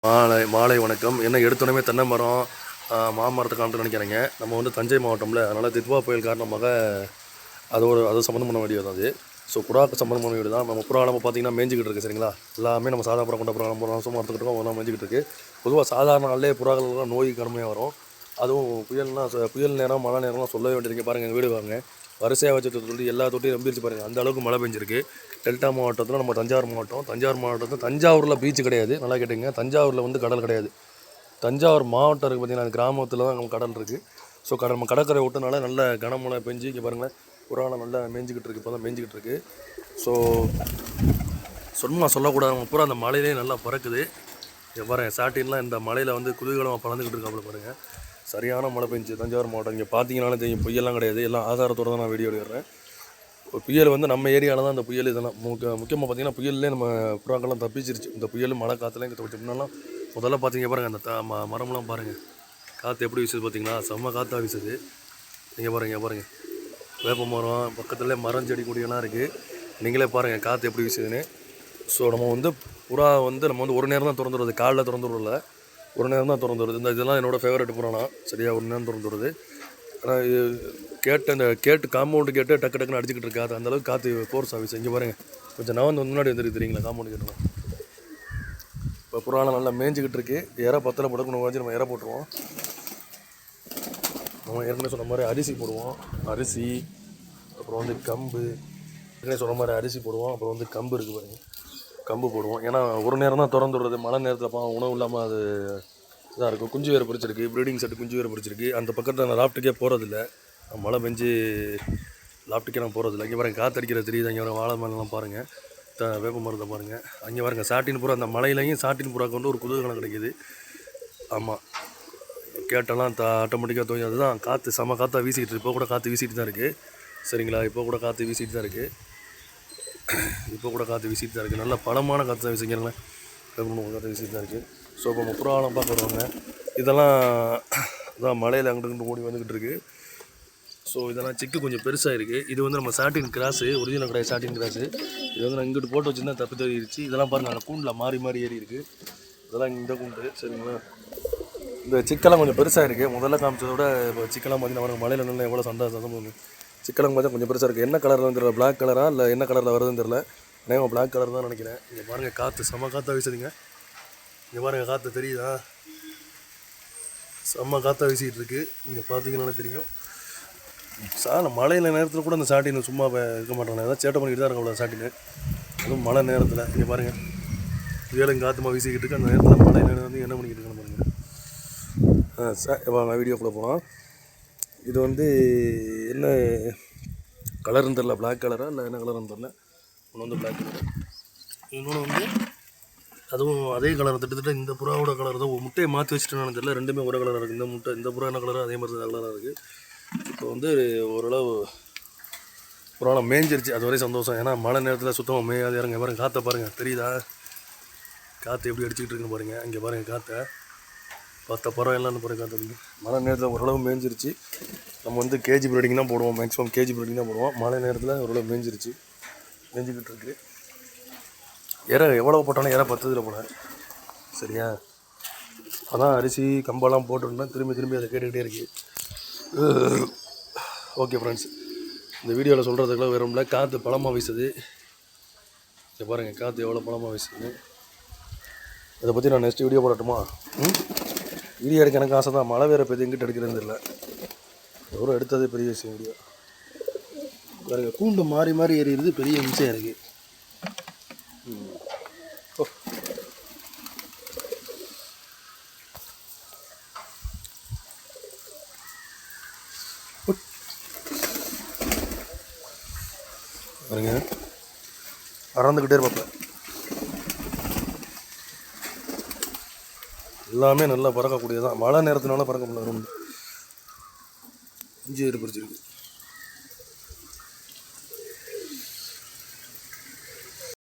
மாலை வணக்கம். என்ன எடுத்தோடனே தென்னை மரம் மாமரத்தை காமிட்டு நினைக்கிறேங்க. நம்ம வந்து தஞ்சை மாவட்டம்ல, அதனால் தித்வா புயல் காரணமாக அது சம்மந்தமான வீடியோ தான் அது. ஸோ புறாக்கு சம்மந்தமான வீடு தான். நம்ம புறா நம்ம பார்த்திங்கன்னா மேய்ஞ்சிக்கிட்டு இருக்குது சரிங்களா. எல்லாமே நம்ம சாதா புறா கொண்ட புறா நம்ம வருஷமாக எடுத்துக்கிட்டு இருக்கோம், அதெல்லாம் மேய்ஞ்சிக்கிட்டு இருக்குது. பொதுவாக சாதாரண நாளிலே புறாக்கள்லாம் நோய் கடுமையாக வரும். அதுவும் புயல் நேரம் மழை நேரம்லாம் சொல்லவே வேண்டியதுங்க. பாருங்கள் எங்கள் வீடு வாங்க வரிசையாக வச்சு தொட்டி எல்லா தொட்டியும் நம்பிடுச்சு பாருங்கள். அந்த அளவுக்கு மழை பெஞ்சிருக்கு. டெல்டா மாவட்டத்தில் நம்ம தஞ்சாவூர் மாவட்டத்தில் தஞ்சாவூரில் பீச்சு கிடையாது, நல்லா கேட்டுங்க. தஞ்சாவூரில் வந்து கடல் கிடையாது. தஞ்சாவூர் மாவட்டம் இருக்குது பார்த்திங்கன்னா, அந்த கிராமத்தில் தான் நம்ம கடல் இருக்குது. ஸோ நம்ம கடற்கரை விட்டனால நல்ல கனமழை பெஞ்சு இங்கே பாருங்களேன் புறாவில் நல்லா மேய்ஞ்சிக்கிட்டு இருக்குது. இப்போ தான் மேய்ஞ்சிக்கிட்டு இருக்குது. ஸோ சொல்லக்கூடாது, நம்ம பூரா அந்த மலையிலே நல்லா பறக்குது. இங்கே பாருங்கள் சாட்டின்லாம் இந்த மலையில் வந்து குதூகலமாக பறந்துக்கிட்டு இருக்காப்புல பாருங்கள். சரியான மழை பெஞ்சு தஞ்சாவூர் மாவட்டம். இங்கே பார்த்தீங்கன்னாலும் தெரியும், புயல்லாம் கிடையாது, எல்லாம் ஆதாரத்தோடு தான் நான் வீடியோ எடுக்கிறேன். புயல் வந்து நம்ம ஏரியாவில் தான் இந்த புயல். இதெல்லாம் முக்கியமாக பார்த்திங்கன்னா புயல்லே நம்ம புறாக்கெல்லாம் தப்பிச்சிருச்சு. இந்த புயல் மழை காற்றுலாம் இங்கே முன்னாலாம் முதல்ல பார்த்தீங்க பாருங்கள், அந்த மரம்லாம் பாருங்கள் காற்று எப்படி வீசுது பார்த்தீங்களா, செம்ம காற்றாக வீசுது. நீங்கள் பாருங்கள் வேப்ப மரம் பக்கத்துலேயே மரம் செடி கொடியெல்லாம் இருக்குது. நீங்களே பாருங்கள் காற்று எப்படி வீசுதுன்னு. ஸோ நம்ம வந்து புறா வந்து நம்ம வந்து ஒரு நேரம் தான் திறந்து விடுறது, காலைல திறந்து விடல, ஒரு நேரம் தான் திறந்து வருது. இதெல்லாம் என்னோடய ஃபேவரட் புறானா சரியாக ஒரு நேரம் திறந்து வருது. ஆனால் கேட்டு காம்பவுண்டு கேட்டு டக்கு டக்குன்னு அடிச்சுக்கிட்டு இருக்காது, அந்தளவுக்கு காற்று ஃபோர்ஸ் ஆஃபீஸ். இங்கே பாருங்கள் கொஞ்சம் நான் வந்து முன்னாடி வந்துருக்கு தெரியுங்களா, காம்பவுண்டு கேட்டலாம். இப்போ புறாலாம் நல்லா மேய்ஞ்சிக்கிட்டு இருக்குது. இற பத்தில் போடக்கணும் வாங்கி நம்ம இற போட்டுருவோம். நம்ம ஏற்கனவே சொன்ன மாதிரி அரிசி போடுவோம், அரிசி அப்புறம் வந்து கம்பு. ஏற்கனவே சொன்ன மாதிரி அரிசி போடுவோம், அப்புறம் வந்து கம்பு இருக்குது பாருங்கள், கம்பு போடுவோம். ஏன்னா ஒரு நேரம் தான் திறந்து விடுறது, மழை நேரத்தில் உணவு இல்லாமல் அது இதாக இருக்கும். குஞ்சு வேறு பிடிச்சிருக்கு, ப்ரீடிங் செட்டு குஞ்சு வேறு பிடிச்சிருக்கு. அந்த பக்கத்தில் நான் லாப்ட்டுக்கே போகிறதில்ல, மழை பெஞ்சு லாப்ட்டுக்கே நான் போகிறதில்ல. இங்கே பாருங்கள் காற்று அடிக்கிறது தெரியுது. அங்கே வர வாழை மரம்லாம் பாருங்கள், வேப்ப மரத்தை பாருங்கள். அங்கே பாருங்கள் சாட்டின் புறா, அந்த மலையிலையும் சாட்டின் புறாக்கு வந்து ஒரு குதூகலம் கிடைக்கிது. ஆமாம், கேட்டெல்லாம் ஆட்டோமேட்டிக்காக தோணும். அதுதான் காற்று செம காற்றாக வீசிக்கிட்டு, இப்போ கூட காற்று வீசிட்டு தான் இருக்குது சரிங்களா. இப்போ கூட காற்று வீசிட்டு தான் இருக்குது, நல்ல பலமான காற்று தான் வீசிக்கிறேங்களேன், காற்று வீசிட்டு தான் இருக்குது. ஸோ இப்போ நம்ம புறாவெல்லாம் பார்க்க வருவாங்க. இதெல்லாம் இதான் மலையில் அங்கிட்டு ஓடி வந்துக்கிட்டு இருக்குது. ஸோ இதெல்லாம் சிக்கு கொஞ்சம் பெருசாக இருக்குது. இது வந்து நம்ம சாட்டின் கிராஸு, ஒரிஜினல் கிடையாது சாட்டின் கிராஸு. இது வந்து நான் இங்கிட்டு போட்டு வச்சுருந்தா தப்பி தவிரிச்சு. இதெல்லாம் பாருங்கள் அந்த கூண்டில் மாறி ஏறி இருக்குது. இதெல்லாம் இந்த கூண்டு சரிங்களா. இந்த சிக்கெல்லாம் கொஞ்சம் பெருசாக இருக்குது. முதல்ல காமிச்சதை விட இப்போ சிக்கெல்லாம் பார்த்தீங்கன்னா மலையில் நல்லா எவ்வளோ சந்தோஷம். சிக்கெல்லாம் பார்த்தா கொஞ்சம் பெருசாக இருக்குது. என்ன கலரில் தெரியல, பிளாக் கலராக இல்லை என்ன கலரில் வருதுன்னு தெரில. நான் பிளாக் கலர் தான் நினைக்கிறேன். இங்கே பாருங்கள் காற்று செம்ம காற்றாக வீசுதுங்க. இங்கே பாருங்கள் காற்று தெரியுதா, செம்ம காற்றாக வீசிக்கிட்டு இருக்குது. இங்கே பார்த்தீங்கன்னா தெரியும். மழையில் நேரத்தில் கூட அந்த சாட்டின் சும்மா இருக்க மாட்டாங்க, ஏதாவது சேட்டை பண்ணிக்கிட்டு தான் இருக்க சாட்டின்னு, அதுவும் மழை நேரத்தில். இங்கே பாருங்கள் வேலும் காற்றுமா வீசிக்கிட்டு இருக்கு. அந்த நேரத்தில் மழை நேரம் வந்து என்ன பண்ணிக்கிட்டு இருக்காங்க பாருங்கள். வாங்க வீடியோக்குள்ளே போகலாம். இது வந்து என்ன கலர்னு தெரில, பிளாக் கலராக இல்லை என்ன கலர்னு தெரில. ஒன்று வந்து பிளாக் கலர், இன்னொன்று வந்து அதுவும் அதே கலர். திட்டத்தட்ட இந்த புறாவோட கலர் தான். முட்டையை மாற்றி வச்சுட்டேன்னு தெரியல, ரெண்டுமே ஒரே கலராக இருக்குது. இந்த புறா என்ன கலராக அதே மாதிரி தான் கலராக இருக்குது. இப்போ வந்து ஓரளவு புறாலாம் மேய்ஞ்சிருச்சு, அது வரையும் சந்தோஷம். ஏன்னா மழை நேரத்தில் சுத்தமாக மேயாது இறங்க. பாருங்கள் காற்றை பாருங்கள் தெரியுதா, காற்று எப்படி அடிச்சுக்கிட்டு இருக்குன்னு பாருங்கள். இங்கே பாருங்கள் காற்றை பத்த பறம் எல்லாம் பாருங்கள் காற்று. மழை நேரத்தில் ஓரளவு மேய்ஞ்சிருச்சு. நம்ம வந்து கேஜி ப்ரீடிங் தான் போடுவோம், மேக்ஸிமம் கேஜி ப்ரீடிங் தான் போடுவோம். மழை நேரத்தில் ஓரளவு மேய்ஞ்சிக்கிட்டு இருக்குது. எவ்வளோ போட்டாலும் பத்ததில் போனேன் சரியா. அதான் அரிசி கம்பெல்லாம் போட்டுருந்தேன், திரும்பி அதை கேட்டுக்கிட்டே இருக்குது. ஓகே ஃப்ரெண்ட்ஸ், இந்த வீடியோவில் சொல்கிறதுக்குலாம் வேறு இல்லை. காற்று பழமாக வீசுது. இங்கே பாருங்கள் காற்று எவ்வளோ பழமாக வீசுது. இதை பற்றி நான் நெக்ஸ்ட் வீடியோ போடட்டுமா? வீடியோ எடுக்க எனக்கு ஆசை தான். மழை வேறு பெரிய எங்கிட்ட எடுக்கிறது இல்லை, எவ்வளோ எடுத்ததே பெரிய விஷயம். வீடியோ பாருங்க, கூண்டு மாறி ஏறிடுது, பெரிய விஷயம் இருக்குது. பாருங்க பறந்துக்கிட்டே இருப்பேன். எல்லாமே நல்லா பறக்கக்கூடியதான். மழை நேரத்தினால பறக்க முடியல, ரொம்ப இஞ்சி பிடிச்சிருக்கு.